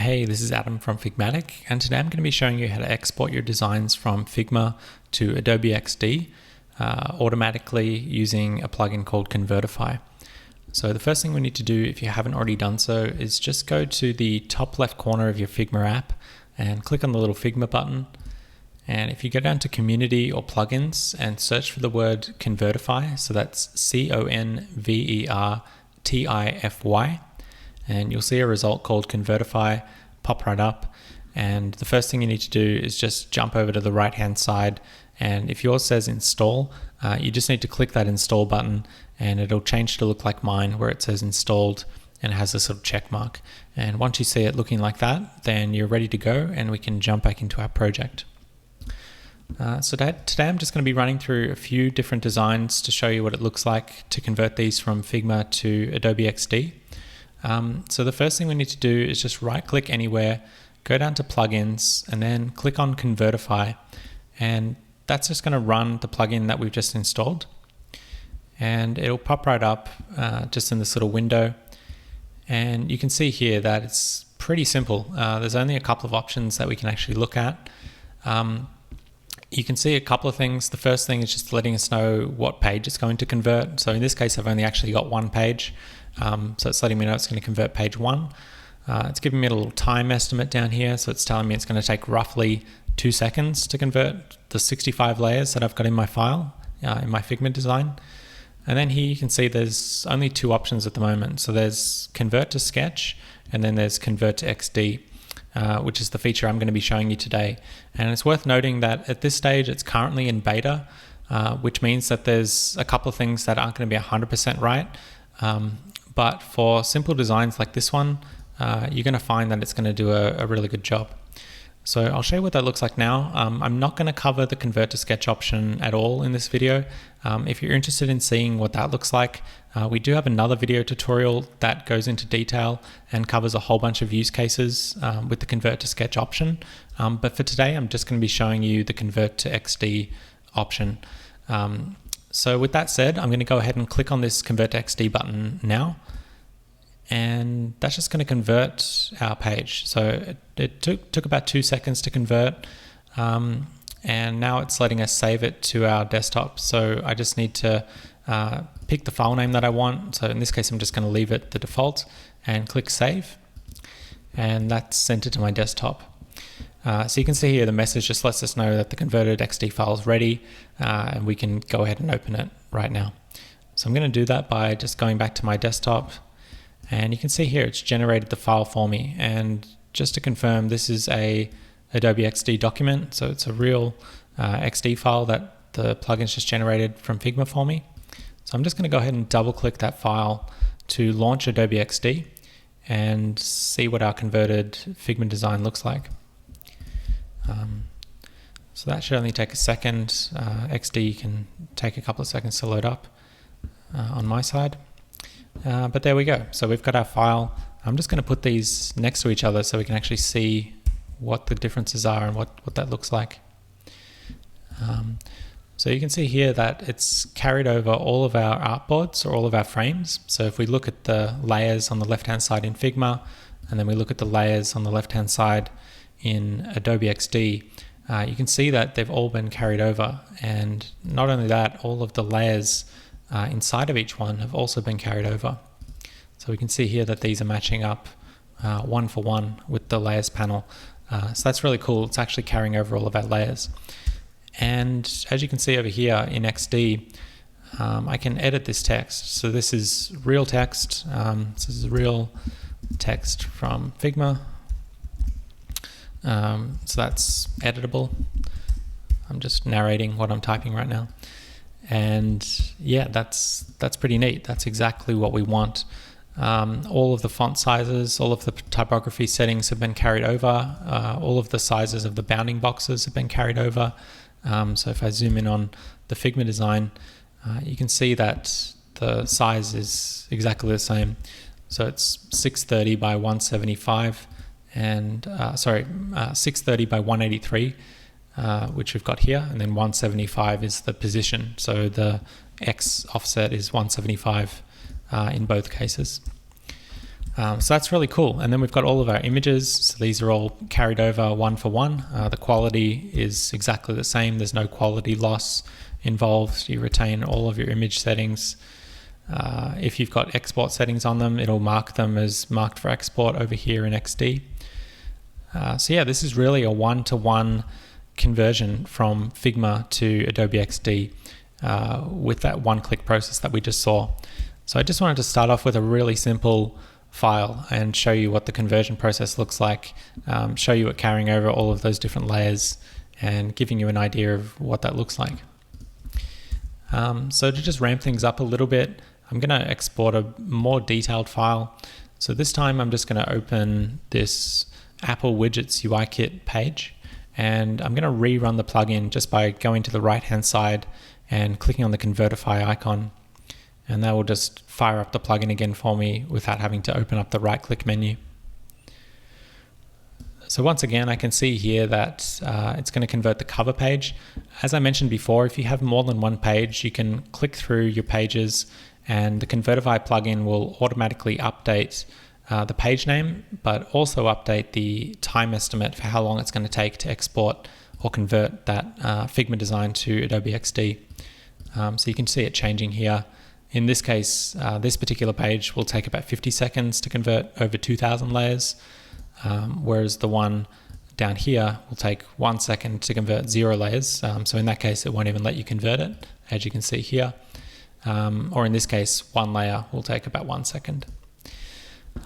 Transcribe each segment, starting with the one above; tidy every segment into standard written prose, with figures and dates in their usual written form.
Hey, this is Adam from Figmatic, and today I'm going to be showing you how to export your designs from Figma to Adobe XD automatically using a plugin called Convertify. So the first thing we need to do, if you haven't already done so, is just go to the top left corner of your Figma app and click on the little Figma button. And if you go down to Community or Plugins and search for the word Convertify, so that's Convertify, and you'll see a result called Convertify pop right up. And the first thing you need to do is just jump over to the right hand side, and if yours says install, you just need to click that install button and it'll change to look like mine, where it says installed and has this sort of check mark. And once you see it looking like that, then you're ready to go and we can jump back into our project. Today I'm just going to be running through a few different designs to show you what it looks like to convert these from Figma to Adobe XD. So the first thing we need to do is just right click anywhere, go down to plugins, and then click on Convertify, and that's just going to run the plugin that we've just installed, and it'll pop right up just in this little window. And you can see here that it's pretty simple. There's only a couple of options that we can actually look at. You can see a couple of things. The first thing is just letting us know what page it's going to convert. So in this case, I've only actually got one page. So it's letting me know it's going to convert page 1. It's giving me a little time estimate down here. So it's telling me it's going to take roughly 2 seconds to convert the 65 layers that I've got in my file, in my Figma design. And then here you can see there's only 2 options at the moment. So there's convert to sketch, and then there's convert to XD. Which is the feature I'm going to be showing you today. And it's worth noting that at this stage it's currently in beta, which means that there's a couple of things that aren't going to be 100% right. But for simple designs like this one, you're going to find that it's going to do a really good job. So I'll show you what that looks like now. I'm not going to cover the convert to sketch option at all in this video. If you're interested in seeing what that looks like, we do have another video tutorial that goes into detail and covers a whole bunch of use cases with the convert to sketch option. But for today, I'm just going to be showing you the convert to XD option. So with that said, I'm going to go ahead and click on this convert to XD button now. And that's just going to convert our page. So it took about 2 seconds to convert, and now it's letting us save it to our desktop. So I just need to pick the file name that I want. So in this case, I'm just going to leave it the default and click save, and that's sent it to my desktop. So you can see here the message just lets us know that the converted XD file is ready, and we can go ahead and open it right now. So I'm going to do that by just going back to my desktop. And you can see here it's generated the file for me, and just to confirm, this is a Adobe XD document, so it's a real XD file that the plugin's just generated from Figma for me. So I'm just going to go ahead and double click that file to launch Adobe XD and see what our converted Figma design looks like. So that should only take a second. XD can take a couple of seconds to load up on my side. But there we go. So we've got our file. I'm just going to put these next to each other so we can actually see what the differences are and what that looks like. So you can see here that it's carried over all of our artboards or all of our frames. So if we look at the layers on the left-hand side in Figma, and then we look at the layers on the left-hand side in Adobe XD, you can see that they've all been carried over. And not only that, all of the layers inside of each one have also been carried over. So we can see here that these are matching up 1 for 1 with the layers panel. So that's really cool. It's actually carrying over all of our layers. And as you can see over here in XD, I can edit this text. So this is real text. This is real text from Figma. So that's editable. I'm just narrating what I'm typing right now. And yeah, that's pretty neat. That's exactly what we want. All of the font sizes, all of the typography settings have been carried over. All of the sizes of the bounding boxes have been carried over. So if I zoom in on the Figma design, you can see that the size is exactly the same. So it's 630 by 175 and 630 by 183. Which we've got here, and then 175 is the position. So the X offset is 175 in both cases. So that's really cool. And then we've got all of our images. So these are all carried over one for one. The quality is exactly the same. There's no quality loss involved. You retain all of your image settings. If you've got export settings on them, it'll mark them as marked for export over here in XD. So yeah, this is really a one-to-one conversion from Figma to Adobe XD with that one-click process that we just saw. So I just wanted to start off with a really simple file and show you what the conversion process looks like, show you it carrying over all of those different layers and giving you an idea of what that looks like. So to just ramp things up a little bit, I'm going to export a more detailed file. So this time I'm just going to open this Apple Widgets UI Kit page, and I'm going to rerun the plugin just by going to the right hand side and clicking on the Convertify icon, and that will just fire up the plugin again for me without having to open up the right click menu. So once again, I can see here that it's going to convert the cover page. As I mentioned before, if you have more than one page, you can click through your pages and the Convertify plugin will automatically update the page name, but also update the time estimate for how long it's going to take to export or convert that Figma design to Adobe XD. So you can see it changing here. In this case, this particular page will take about 50 seconds to convert over 2,000 layers, whereas the one down here will take 1 second to convert 0 layers. So in that case, it won't even let you convert it, as you can see here. Or in this case, 1 layer will take about 1 second.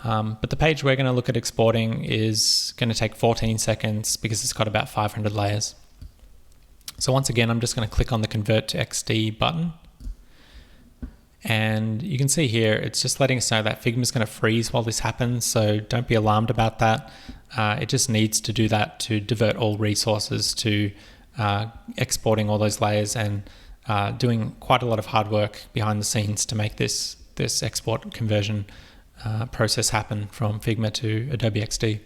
But the page we're going to look at exporting is going to take 14 seconds because it's got about 500 layers. So once again, I'm just going to click on the Convert to XD button. And you can see here, it's just letting us know that Figma is going to freeze while this happens. So don't be alarmed about that. It just needs to do that to divert all resources to exporting all those layers and doing quite a lot of hard work behind the scenes to make this export conversion process happen from Figma to Adobe XD.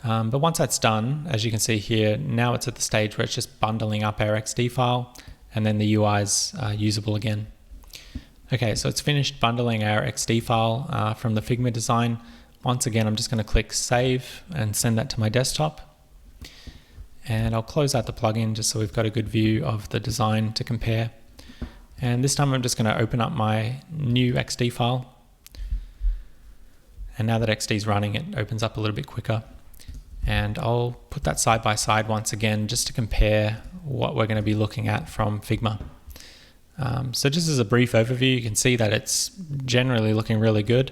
But once that's done, as you can see here, now it's at the stage where it's just bundling up our XD file and then the UI is usable again. Okay, so it's finished bundling our XD file from the Figma design. Once again, I'm just going to click Save and send that to my desktop. And I'll close out the plugin just so we've got a good view of the design to compare. And this time I'm just going to open up my new XD file. And now that XD is running, it opens up a little bit quicker. And I'll put that side by side once again just to compare what we're going to be looking at from Figma. So just as a brief overview, you can see that it's generally looking really good.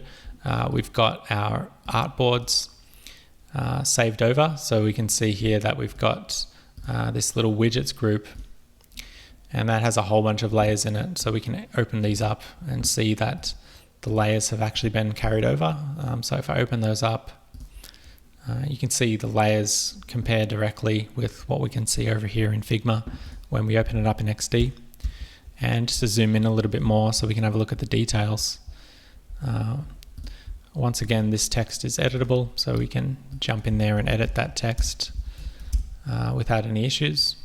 We've got our artboards saved over, so we can see here that we've got this little widgets group, and that has a whole bunch of layers in it. So we can open these up and see that the layers have actually been carried over. So if I open those up, you can see the layers compare directly with what we can see over here in Figma when we open it up in XD. And just to zoom in a little bit more so we can have a look at the details. Once again, this text is editable, so we can jump in there and edit that text without any issues.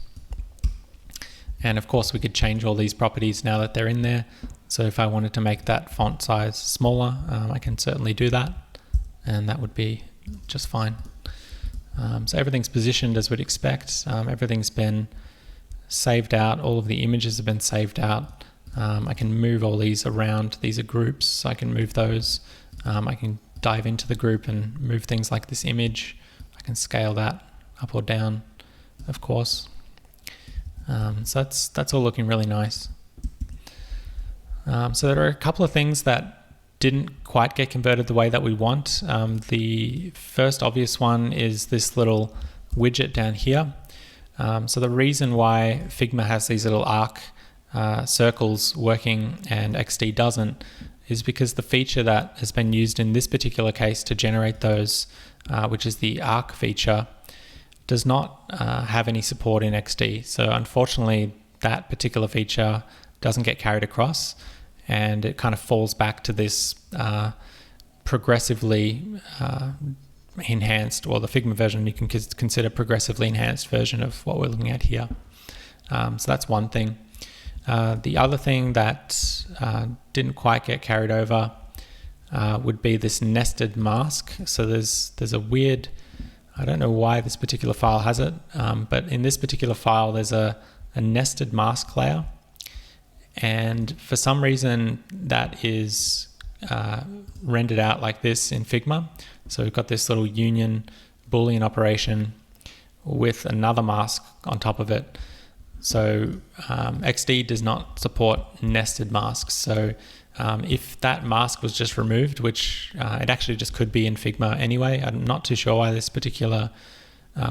And of course, we could change all these properties now that they're in there. So if I wanted to make that font size smaller, I can certainly do that, and that would be just fine. So everything's positioned as we'd expect. Everything's been saved out. All of the images have been saved out. I can move all these around. These are groups, so I can move those. I can dive into the group and move things like this image. I can scale that up or down, of course. So that's all looking really nice. So there are a couple of things that didn't quite get converted the way that we want. The first obvious one is this little widget down here. So the reason why Figma has these little arc circles working and XD doesn't is because the feature that has been used in this particular case to generate those, which is the arc feature, does not have any support in XD. So unfortunately, that particular feature doesn't get carried across, and it kind of falls back to this progressively enhanced, or the Figma version you can consider progressively enhanced version of what we're looking at here. So that's one thing. The other thing that didn't quite get carried over would be this nested mask. So there's a weird, I don't know why this particular file has it, but in this particular file there's a nested mask layer, and for some reason that is rendered out like this in Figma. So we've got this little union Boolean operation with another mask on top of it. So XD does not support nested masks. So if that mask was just removed, which it actually just could be in Figma anyway, I'm not too sure why this particular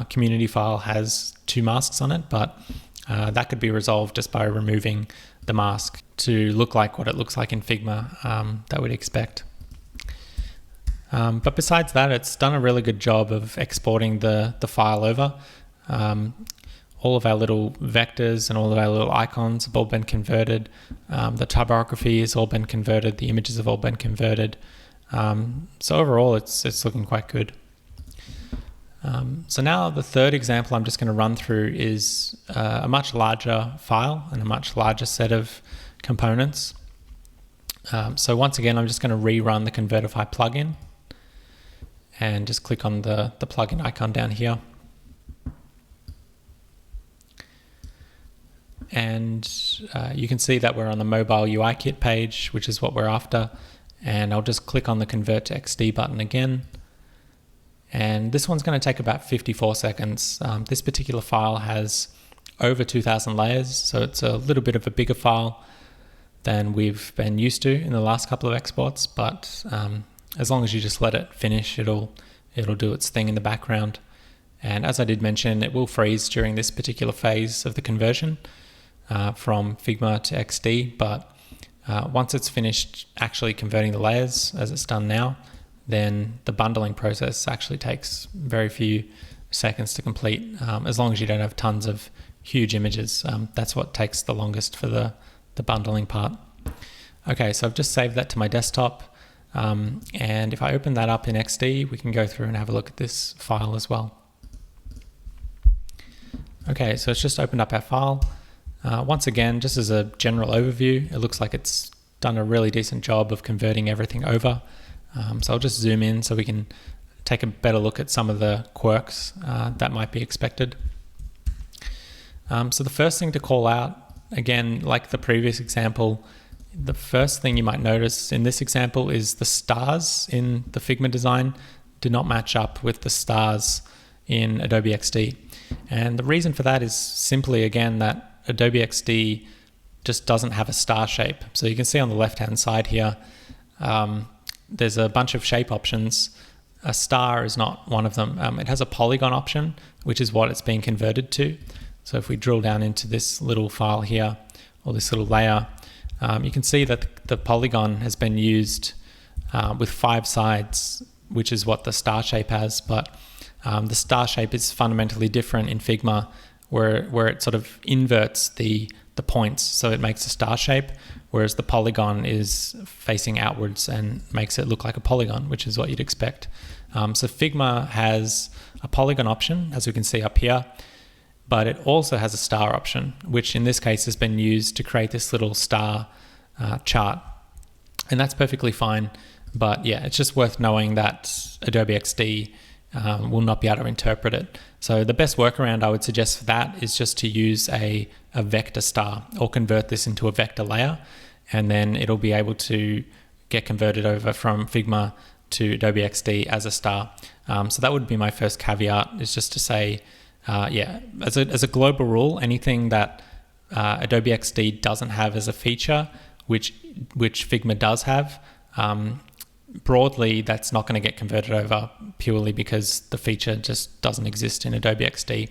community file has two masks on it, but that could be resolved just by removing the mask to look like what it looks like in Figma that we'd expect. But besides that, it's done a really good job of exporting the file over. All of our little vectors and all of our little icons have all been converted. The typography has all been converted. The images have all been converted. So overall, it's looking quite good. So now the third example I'm just going to run through is a much larger file and a much larger set of components. So once again, I'm just going to rerun the Convertify plugin and just click on the plugin icon down here. And you can see that we're on the mobile UI kit page, which is what we're after. And I'll just click on the Convert to XD button again. And this one's going to take about 54 seconds. This particular file has over 2,000 layers, so it's a little bit of a bigger file than we've been used to in the last couple of exports. But as long as you just let it finish, it'll do its thing in the background. And as I did mention, it will freeze during this particular phase of the conversion from Figma to XD, but once it's finished actually converting the layers, as it's done now, then the bundling process actually takes very few seconds to complete, as long as you don't have tons of huge images. That's what takes the longest for the bundling part. Okay, so I've just saved that to my desktop, and if I open that up in XD, we can go through and have a look at this file as well. Okay, so it's just opened up our file. Once again, just as a general overview, it looks like it's done a really decent job of converting everything over. So I'll just zoom in so we can take a better look at some of the quirks that might be expected. So the first thing to call out, again, like the previous example, the first thing you might notice in this example is the stars in the Figma design do not match up with the stars in Adobe XD. And the reason for that is simply, again, that Adobe XD just doesn't have a star shape. So you can see on the left-hand side here, there's a bunch of shape options. A star is not one of them. It has a polygon option, which is what it's being converted to. So if we drill down into this little file here, or this little layer, you can see that the polygon has been used with 5 sides, which is what the star shape has. But the star shape is fundamentally different in Figma, where it sort of inverts the points, so it makes a star shape, whereas the polygon is facing outwards and makes it look like a polygon, which is what you'd expect. So Figma has a polygon option, as we can see up here, but it also has a star option, which in this case has been used to create this little star chart. And that's perfectly fine, but yeah, it's just worth knowing that Adobe XD will not be able to interpret it. So the best workaround I would suggest for that is just to use a vector star, or convert this into a vector layer, and then it'll be able to get converted over from Figma to Adobe XD as a star. So that would be my first caveat, is just to say, yeah, as a global rule, anything that Adobe XD doesn't have as a feature, which Figma does have, broadly, that's not going to get converted over, purely because the feature just doesn't exist in Adobe XD.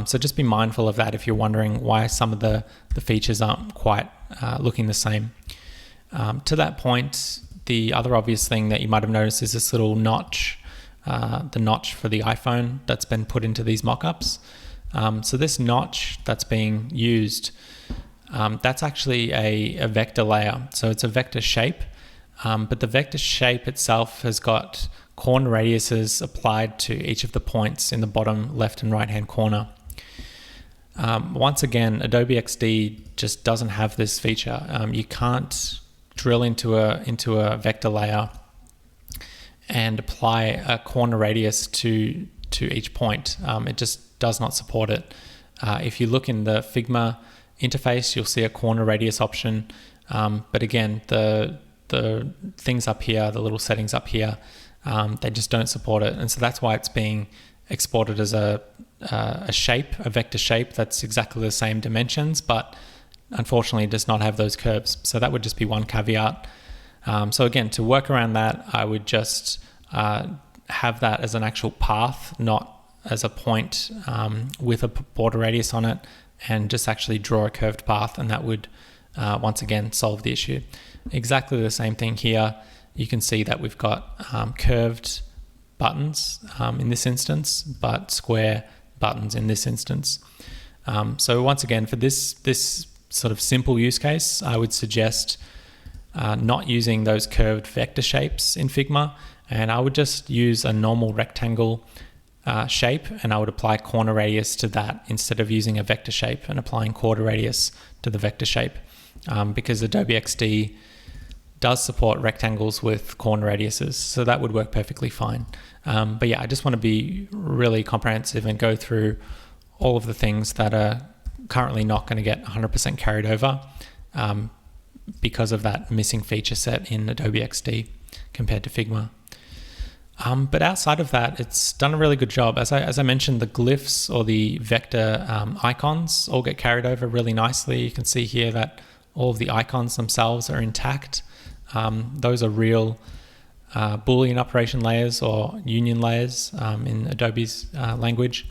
So just be mindful of that if you're wondering why some of the features aren't quite looking the same. To that point, the other obvious thing that you might have noticed is this little notch, the notch for the iPhone that's been put into these mockups. So this notch that's being used, that's actually a vector layer. So it's a vector shape. But the vector shape itself has got corner radiuses applied to each of the points in the bottom left and right hand corner. Once again, Adobe XD just doesn't have this feature. You can't drill into a vector layer and apply a corner radius to each point. It just does not support it. If you look in the Figma interface, you'll see a corner radius option. But again, the things up here, the little settings up here, they just don't support it. And so that's why it's being exported as a shape, a vector shape that's exactly the same dimensions, but unfortunately does not have those curves. So that would just be one caveat. So again, to work around that, I would just have that as an actual path, not as a point with a border radius on it, and just actually draw a curved path, and that would once again solve the issue. Exactly the same thing here. You can see that we've got curved buttons in this instance, but square buttons in this instance. So once again, for this sort of simple use case, I would suggest not using those curved vector shapes in Figma, and I would just use a normal rectangle shape, and I would apply corner radius to that instead of using a vector shape and applying quarter radius to the vector shape, because Adobe XD does support rectangles with corner radiuses, so that would work perfectly fine. But yeah, I just want to be really comprehensive and go through all of the things that are currently not going to get 100% carried over because of that missing feature set in Adobe XD compared to Figma. But outside of that, it's done a really good job. As I mentioned, the glyphs or the vector icons all get carried over really nicely. You can see here that all of the icons themselves are intact. Those are real Boolean operation layers or union layers in Adobe's language.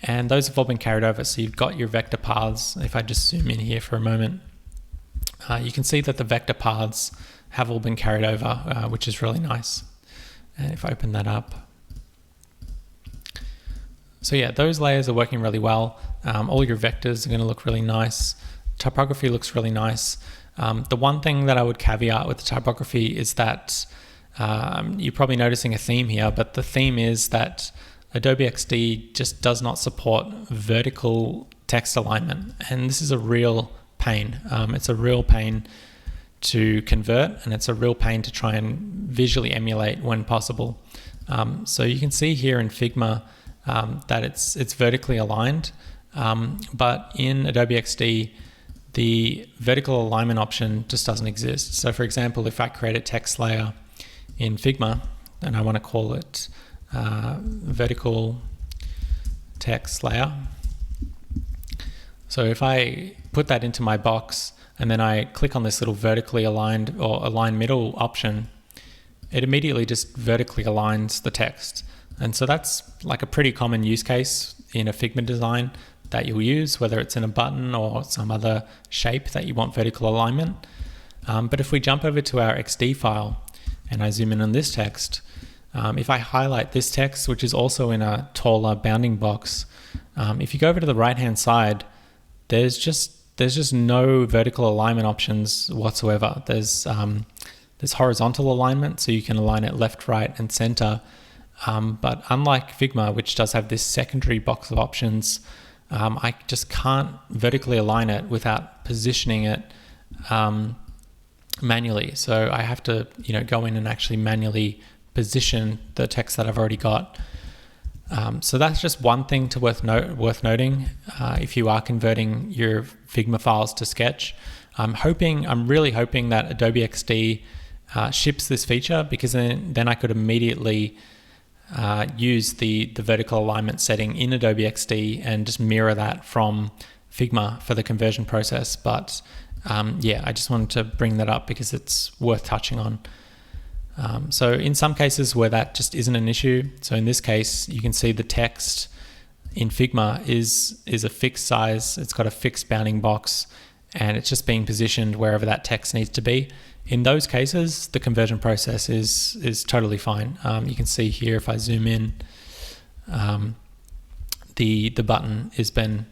And those have all been carried over. So you've got your vector paths. If I just zoom in here for a moment, you can see that the vector paths have all been carried over, which is really nice. And if I open that up. So yeah, those layers are working really well. All your vectors are going to look really nice. Typography looks really nice. The one thing that I would caveat with the typography is that you're probably noticing a theme here, but the theme is that Adobe XD just does not support vertical text alignment. And this is a real pain. It's a real pain to convert, and it's a real pain to try and visually emulate when possible. So you can see here in Figma that it's vertically aligned, but in Adobe XD, the vertical alignment option just doesn't exist. So for example, if I create a text layer in Figma, and I want to call it vertical text layer. So if I put that into my box, and then I click on this little vertically aligned or align middle option, it immediately just vertically aligns the text. And so that's like a pretty common use case in a Figma design that you'll use, whether it's in a button or some other shape that you want vertical alignment. But if we jump over to our XD file and I zoom in on this text, if I highlight this text, which is also in a taller bounding box, if you go over to the right-hand side, there's just no vertical alignment options whatsoever. There's horizontal alignment, so you can align it left, right, and center. But unlike Figma, which does have this secondary box of options, I just can't vertically align it without positioning it manually. So I have to, go in and actually manually position the text that I've already got. So that's just one thing worth noting if you are converting your Figma files to Sketch. I'm really hoping that Adobe XD ships this feature, because then I could immediately use the vertical alignment setting in Adobe XD and just mirror that from Figma for the conversion process. But yeah, I just wanted to bring that up because it's worth touching on. So in some cases where that just isn't an issue, so in this case, you can see the text in Figma is a fixed size. It's got a fixed bounding box, and it's just being positioned wherever that text needs to be. In those cases, the conversion process is totally fine. You can see here, if I zoom in, the button has been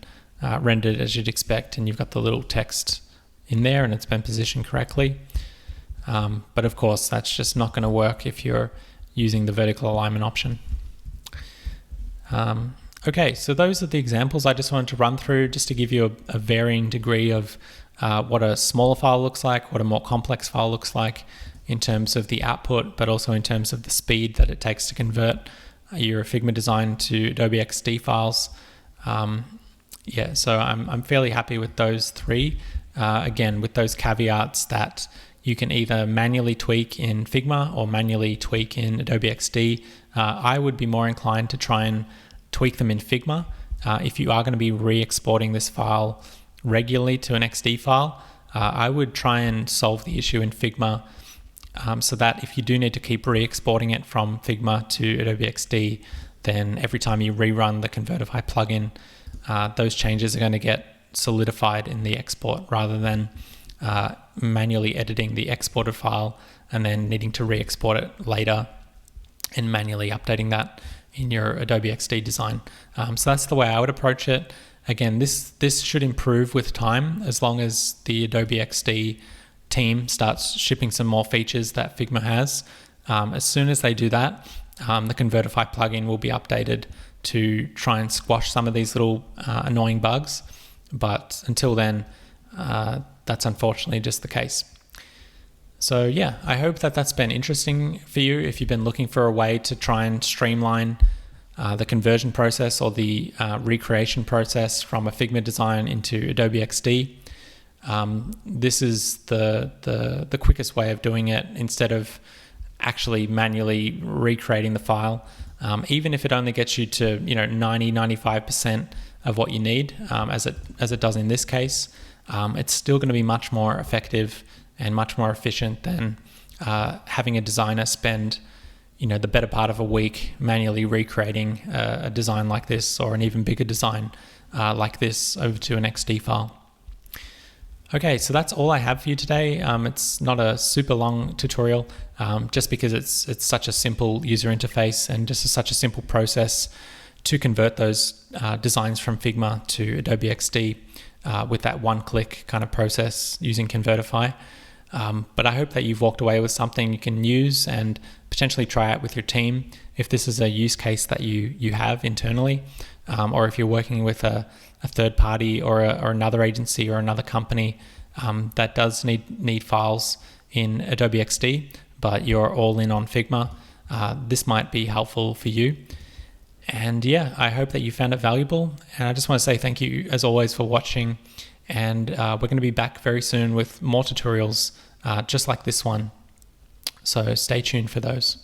rendered as you'd expect, and you've got the little text in there, and it's been positioned correctly. But of course, that's just not going to work if you're using the vertical alignment option. Okay, so those are the examples I just wanted to run through, just to give you a varying degree of what a smaller file looks like, what a more complex file looks like, in terms of the output, but also in terms of the speed that it takes to convert your Figma design to Adobe XD files. So I'm fairly happy with those three. Again, with those caveats that you can either manually tweak in Figma or manually tweak in Adobe XD. I would be more inclined to try and tweak them in Figma. If you are going to be re-exporting this file regularly to an XD file, I would try and solve the issue in Figma, so that if you do need to keep re-exporting it from Figma to Adobe XD, then every time you rerun the Convertify plugin, those changes are going to get solidified in the export, rather than manually editing the exported file and then needing to re-export it later and manually updating that in your Adobe XD design. So that's the way I would approach it. Again, this should improve with time, as long as the Adobe XD team starts shipping some more features that Figma has. As soon as they do that, the Convertify plugin will be updated to try and squash some of these little annoying bugs. But until then, that's unfortunately just the case. So yeah, I hope that that's been interesting for you if you've been looking for a way to try and streamline the conversion process or the recreation process from a Figma design into Adobe XD. This is the quickest way of doing it, instead of actually manually recreating the file. Even if it only gets you to 90-95% of what you need, as it does in this case, it's still going to be much more effective and much more efficient than having a designer spend the better part of a week manually recreating a design like this, or an even bigger design like this, over to an XD file. Okay, so that's all I have for you today. It's not a super long tutorial, just because it's such a simple user interface and just such a simple process to convert those designs from Figma to Adobe XD with that one-click kind of process using Convertify. But I hope that you've walked away with something you can use and potentially try out with your team if this is a use case that you have internally, or if you're working with a third party or another agency or another company that does need files in Adobe XD, but you're all in on Figma. This might be helpful for you. And yeah, I hope that you found it valuable. And I just want to say thank you as always for watching. And we're going to be back very soon with more tutorials just like this one. So stay tuned for those.